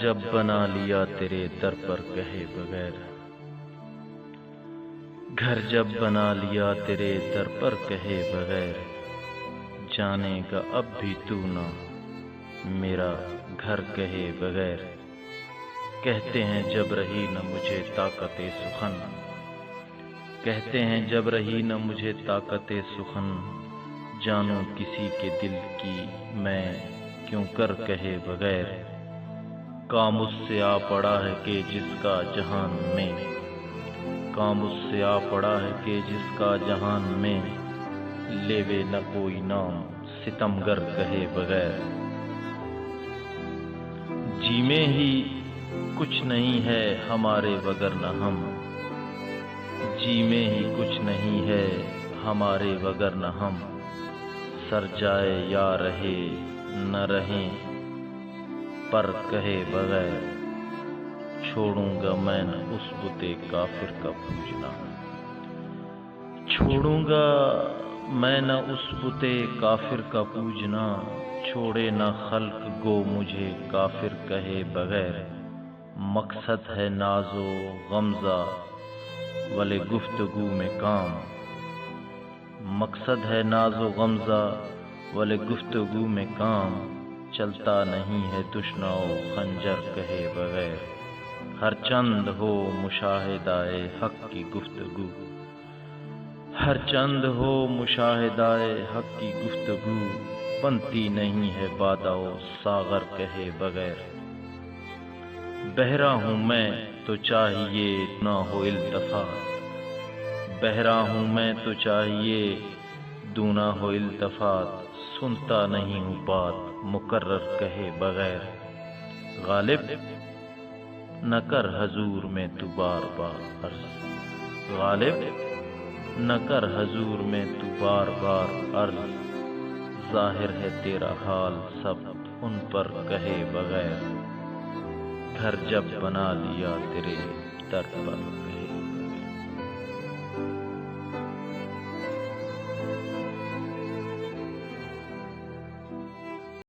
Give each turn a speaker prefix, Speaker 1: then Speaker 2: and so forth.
Speaker 1: جب بنا لیا تیرے در پر کہے بغیر، گھر جب بنا لیا تیرے در پر کہے بغیر، جانے گا اب بھی تو نہ میرا گھر کہے بغیر۔ کہتے ہیں جب رہی نہ مجھے طاقت سخن، کہتے ہیں جب رہی نہ مجھے طاقت سخن، جانوں کسی کے دل کی میں کیوں کر کہے بغیر۔ کام اس سے آ پڑا ہے کہ جس کا جہان میں، کام اس سے آ پڑا ہے کہ جس کا جہان میں، لیوے نہ کوئی نام ستمگر کہے بغیر۔ جی میں ہی کچھ نہیں ہے ہمارے وگرنہ ہم، جی میں ہی کچھ نہیں ہے ہمارے وگرنہ ہم، سر جائے یا رہے نہ رہیں پر کہے بغیر۔ چھوڑوں گا میں نہ اس بت کافر کا پوجنا، چھوڑوں گا میں نہ اس بت کافر کا پوجنا، چھوڑے نہ خلق گو مجھے کافر کہے بغیر۔ مقصد ہے ناز و غمزہ ولے گفتگو میں کام، مقصد ہے ناز و غمزہ ولے گفتگو میں کام، چلتا نہیں ہے تشنا و خنجر کہے بغیر۔ ہر چند ہو مشاہدہ حق کی گفتگو، ہر چند ہو مشاہدہ حق کی گفتگو، بنتی نہیں ہے بادہ و ساغر کہے بغیر۔ بہرا ہوں میں تو چاہیے نہ ہو التفات، بہرا ہوں میں تو چاہیے دونا ہو التفات، سنتا نہیں ہوں بات مقرر کہے بغیر۔ غالب نہ کر حضور میں تو بار بار عرض، غالب نہ کر حضور میں تو بار بار عرض، ظاہر ہے تیرا حال سب ان پر کہے بغیر۔ گھر جب بنا لیا تیرے در پر